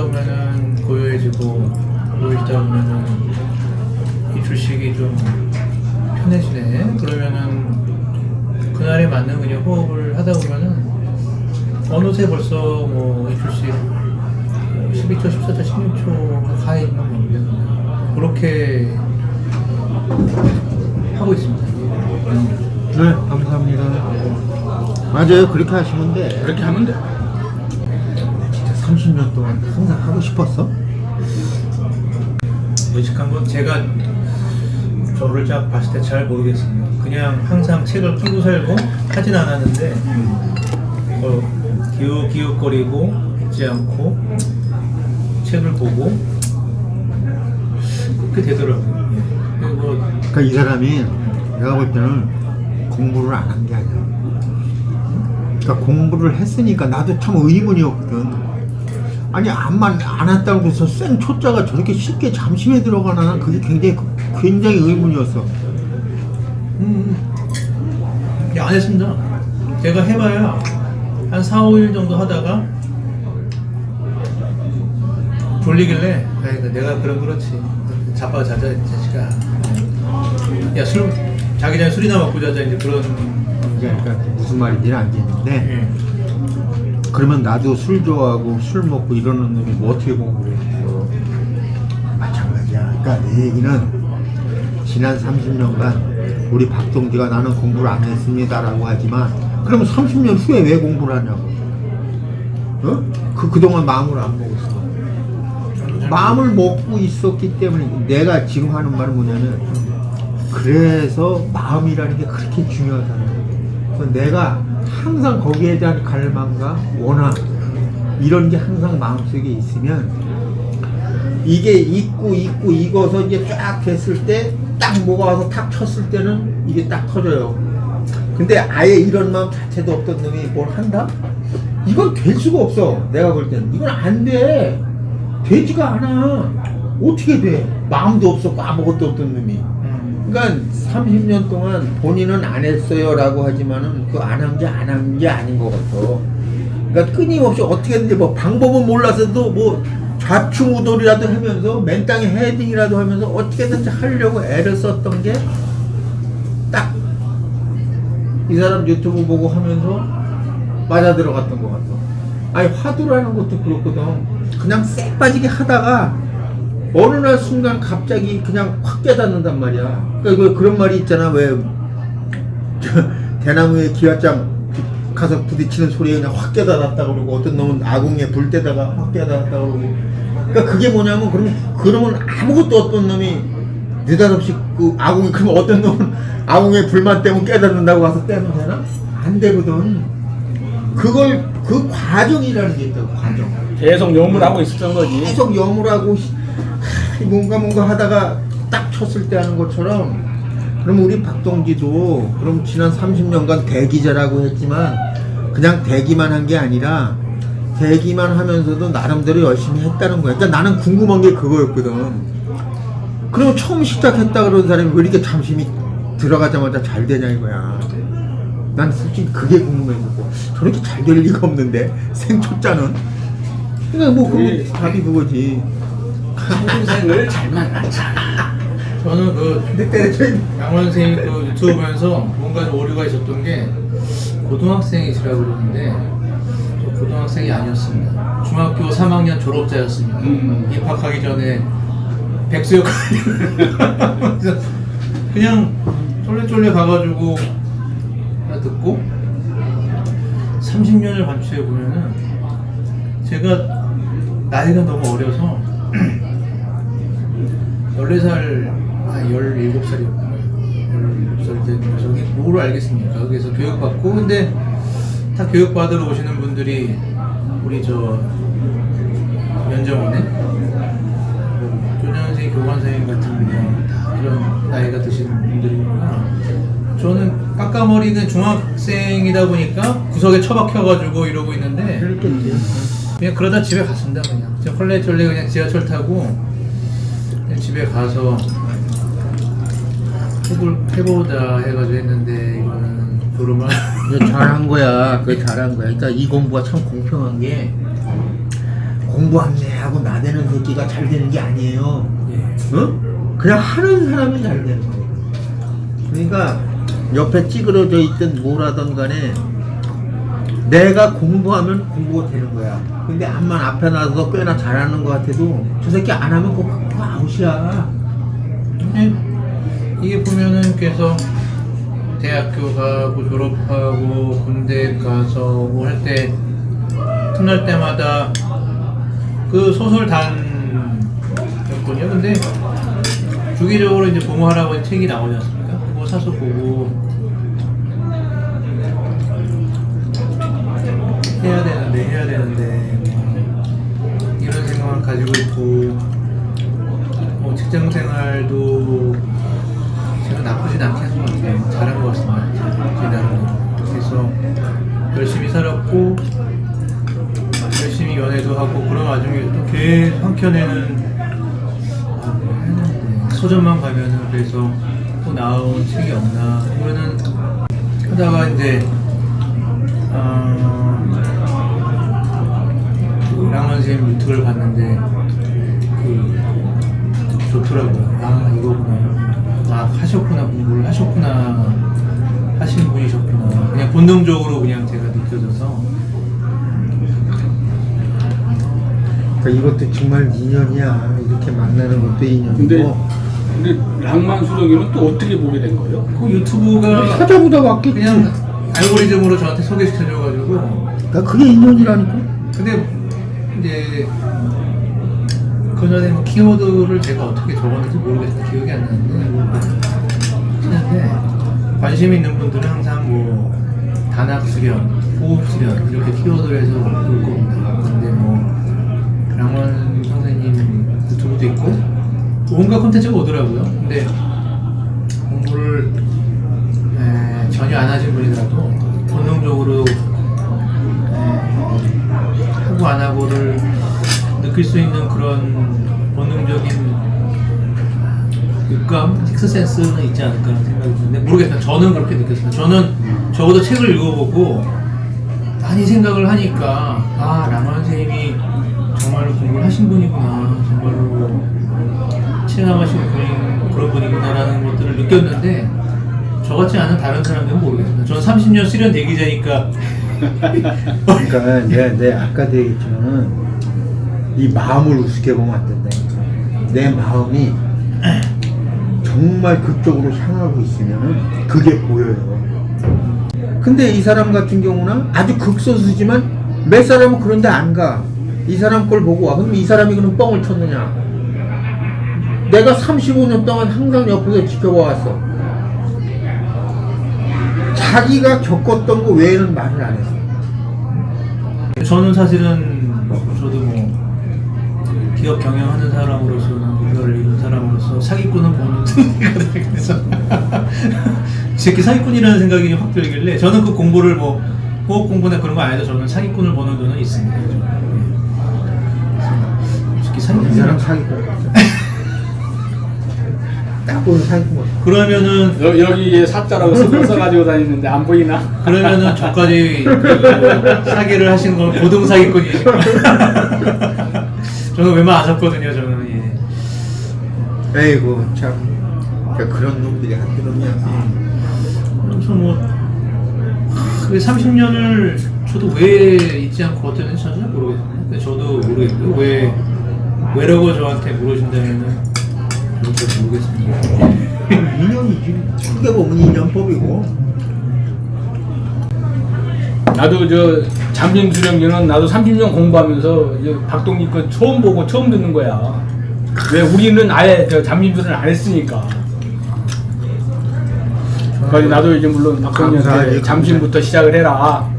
보면은 고요해지고 고요해지다 보면은 이 주식이 좀 편해지네. 그러면은 그날에 맞는 그냥 호흡을 하다 보면은 어느새 벌써 뭐 이 주식 12초, 14초, 16초 가 있는 건데 그렇게 하고 있습니다. 네, 감사합니다. 맞아요, 그렇게 하시면 돼. 그렇게 하면 돼. 진짜 30년 동안 항상 하고 싶었어? 예측한 건 제가 저를 딱 봤을 때 잘 모르겠습니다. 그냥 항상 책을 끼고 살고 하진 않았는데 기웃기웃거리고 있지 않고 책을 보고 그렇게 되더라고요. 그리고 그러니까 이 사람이 내가 볼 때는 공부를 안 한 게 아니야. 그러니까 공부를 했으니까 나도 참 의문이었거든. 아니 안 했다고 해서 생 초자가 저렇게 쉽게 잠심에 들어가나 그게 굉장히 의문이었어. 안 했습니다. 제가 해봐야 한 4, 5일 정도 하다가 졸리길래 내가 그렇지 자빠자자 이 자식아 야 술 자기 전에 술이나 먹고 자자 이제 그런 그러니까 무슨 말인지는 알겠는데 예. 그러면 나도 술 좋아하고 술 먹고 이러는 놈이 뭐 어떻게 공부를 했어. 마찬가지야. 그러니까 내 얘기는 지난 30년간 우리 박동지가 나는 공부를 안 했습니다 라고 하지만 그러면 30년 후에 왜 공부를 하냐고. 어? 그동안 마음을 안 먹었어. 마음을 먹고 있었기 때문에 내가 지금 하는 말은 뭐냐면 그래서 마음이라는 게 그렇게 중요하다는 거예요. 내가 항상 거기에 대한 갈망과 원함 이런 게 항상 마음속에 있으면 이게 있고 익어서 이게 쫙 됐을 때 딱 뭐가 와서 탁 쳤을 때는 이게 딱 터져요. 근데 아예 이런 마음 자체도 없던 놈이 뭘 한다? 이건 될 수가 없어. 내가 볼 때는 이건 안 돼. 되지가 않아. 어떻게 돼? 마음도 없었고 아무것도 없던 놈이. 그러니까 30년 동안 본인은 안 했어요 라고 하지만은 그 안 한 게 아닌 것 같아. 그러니까 끊임없이 어떻게든지 뭐 방법은 몰라서도 뭐 좌충우돌이라도 하면서 맨땅에 헤딩이라도 하면서 어떻게든지 하려고 애를 썼던 게 딱 이 사람 유튜브 보고 하면서 맞아 들어갔던 것 같아. 아니 화두라는 것도 그렇거든. 그냥 쎄 빠지게 하다가 어느 날 순간 갑자기 그냥 확 깨닫는단 말이야. 그러니까 그런 말이 있잖아. 왜 대나무에 기와장 가서 부딪히는 소리에 그냥 확 깨달았다 그러고 어떤 놈은 아궁이에 불 때다가 확 깨달았다 그러고. 그러니까 그게 뭐냐면 그러면 아무것도 없던 놈이 느닷없이 그 아궁이 그러면 어떤 놈은 아궁이에 불만 때문에 깨닫는다고 가서 떼면 되나? 안 되거든. 그 과정이라는 게 있다고. 과정. 계속 염을하고 있었던 거지. 계속 염을하고 뭔가 하다가 딱 쳤을 때 하는 것처럼 그럼 우리 박동지도 그럼 지난 30년간 대기자라고 했지만 그냥 대기만 한 게 아니라 대기만 하면서도 나름대로 열심히 했다는 거야. 그러니까 나는 궁금한 게 그거였거든. 그럼 처음 시작했다 그러는 사람이 왜 이렇게 잠심이 들어가자마자 잘 되냐 이거야. 난 솔직히 그게 궁금해서 저렇게 잘 될 리가 없는데 생초자는. 그러니까 뭐 그거 답이 그거지. 평생을 잘 만났잖아. 저는 양원 선생님 그 유튜브 보면서 뭔가 좀 오류가 있었던 게 고등학생이시라고 그러는데 저 고등학생이 아니었습니다. 중학교 3학년 졸업자였습니다. 입학하기 전에 백수 역할 그냥 쫄래쫄래 가가지고 듣고 30년을 반추해 보면은 제가 나이가 너무 어려서 14살 17살이었구나. 17살 때 저기 뭐로 알겠습니까? 거기서 교육받고 근데 다 교육받으러 오시는 분들이 우리 저 연정원에 교장선생님, 교관선생님 같은 분들 다 이런 나이가 드시는 분들이구나. 저는 깎아머리는 중학생이다 보니까 구석에 처박혀가지고 이러고 있는데 그냥 그러다 집에 갔습니다. 그냥 헐레벌레 그냥 지하철 타고 그냥 집에 가서 해보자 해가지고 했는데 이거는 졸음을 잘한 거야. 그게 잘한 거야. 그러니까 이 공부가 참 공평한 게 공부하네 하고 나대는 새끼가 잘 되는 게 아니에요. 예. 어? 그냥 하는 사람이 잘 되는 거예요. 그러니까 옆에 찌그러져 있든 뭐라든 간에 내가 공부하면 공부가 되는 거야. 근데 암만 앞에 나서 꽤나 잘하는 것 같아도 저 새끼 안 하면 그거 아웃이야. 이게 보면은 그래서 대학교 가고 졸업하고 군대 가서 뭐 할 때 틈날 때마다 그 소설 단였거든요. 근데 주기적으로 이제 부모 할아버지 책이 나오지 않습니까? 그거 사서 보고 해야 되는데 뭐 이런 생각만 가지고 있고 뭐 직장 생활도 제가 나쁘진 않게 한 것 같아요. 잘한 것 같습니다. 제 나름대로. 그래서 열심히 살았고 열심히 연애도 하고 그런 와중에 또 계속 한켠에는 서점만 가면은 그래서 또 나온 책이 없나 그러면은 하다가 이제 랑만 선생님 유튜브를 봤는데 좋더라고요. 아 이거구나. 아 하셨구나. 공부를 하셨구나. 하시는 분이셨구나. 그냥 본능적으로 그냥 제가 느껴져서 그러니까 이것도 정말 인연이야. 이렇게 만나는 것도 인연이고. 근데 랑만 수정이는 또 어떻게 보게 된 거예요? 그 유튜브가 찾아보다 왔겠지. 그냥 알고리즘으로 저한테 소개시켜줘가지고 그러니까 그게 인연이라니까. 근데 이제 그 전에 뭐 키워드를 제가 어떻게 적었는지 모르겠어요. 기억이 안 나는데 관심 있는 분들은 항상 뭐 단학 수련, 호흡 수련 이렇게 키워드를 해서 볼 겁니다. 근데 뭐 랑만 선생님 유튜브도 있고 온갖 콘텐츠가 오더라고요. 근데 공부를 전혀 안 하신 분이라도 본능적으로 하고 안 하고를 느낄 수 있는 그런 본능적인 육감, 식스센스는 있지 않을까 하는 생각이 드는데 모르겠어요. 저는 그렇게 느꼈습니다. 저는 적어도 책을 읽어보고 많이 생각을 하니까 아 랑만 선생님이 정말로 공부를 하신 분이구나, 정말로 체감하신 분이 그런 분이구나 라는 것들을 느꼈는데 저같지 않은 다른 사람들은 모르겠습니다. 저는 30년 수련 대기자니까 그러니까 내가 아까도 얘기했지만은 이 마음을 우습게 보면 안 된다. 내 마음이 정말 그쪽으로 향하고 있으면은 그게 보여요. 근데 이 사람 같은 경우는 아주 극소수지만 몇 사람은 그런데 안 가. 이 사람 걸 보고 와. 그럼 이 사람이 그럼 뻥을 쳤느냐? 내가 35년 동안 항상 옆에서 지켜봐왔어. 자기가 겪었던 거 외에는 말을 안 했어. 저는 사실은 저도 뭐 기업 경영하는 사람으로서는 이걸 이룬 사람으로서 사기꾼은 보는 생각이 그래서 이 새끼 사기꾼이라는 생각이 확 들길래 저는 그 공부를 뭐 호흡 공부나 그런 거 안 해도 저는 사기꾼을 보는 눈은 있습니다. 이 사기꾼 이 사람 사기꾼. 딱 보면 사기꾼. 그러면은 여기에 사자라고 써가지고 다니는데 안 보이나? 그러면은 저까지 그 사기를 하시는 건 고등 사기꾼이시구나. 저는 웬만 안 샀거든요. 저는 예. 에이구 참 그런 놈들이 한두 놈이야. 그래서 뭐 30년을 저도 왜 잊지 않고 버텼는지 전혀 모르겠어요. 근데 저도 모르겠고요. 왜라고 저한테 물으신다면은 저도 모르겠습니다. 인연이지. 크게 보면 인연법이고. 나도 저 잠심수령기는 나도 30년 공부하면서 이제 박동기 거 처음 보고 처음 듣는 거야. 왜 우리는 아예 저 잠심수령을 안 했으니까. 그래서 나도 이제 물론 박동기한테 감사하지, 잠심부터 시작을 해라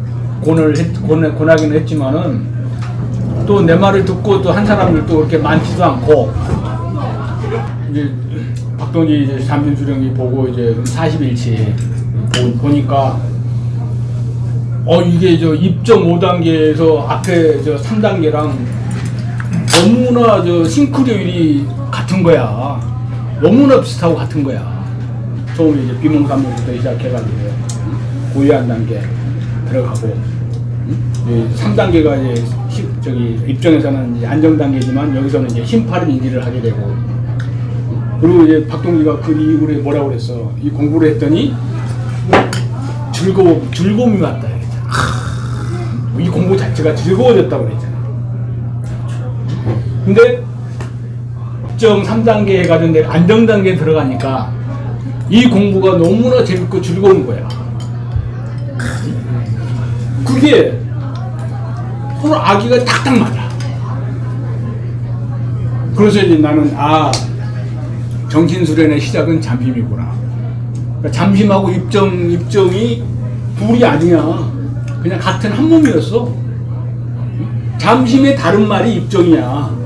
권하기는 했지만은 또 내 말을 듣고 또 한 사람들도 그렇게 많지도 않고 이제 박동기 이제 잠심수령기 보고 이제 40일치 보니까 이게 저 입점 5단계에서 앞에 저 3단계랑 너무나 저 싱크로율이 같은 거야. 너무나 비슷하고 같은 거야. 처음에 이제 비몽사몽부터 시작해가지고 고유한 단계 들어가고 3단계가 이제 저기 입정에서는 이제 안정 단계지만 여기서는 이제 힘파른 인지를 하게 되고 그리고 이제 박동기가 그 이후에 뭐라고 그랬어? 이 공부를 했더니 즐거움이 왔다 그랬잖아. 이 공부 자체가 즐거워졌다고 그랬잖아. 근데 입정 3단계 해가지고 내가 안정 단계에 들어가니까 이 공부가 너무나 재밌고 즐거운 거야. 그게 서로 아기가 딱딱 맞아. 그래서 이제 나는 정신수련의 시작은 잠심이구나. 그러니까 잠심하고 입정이 둘이 아니야. 그냥 같은 한 몸이었어. 잠심의 다른 말이 입정이야.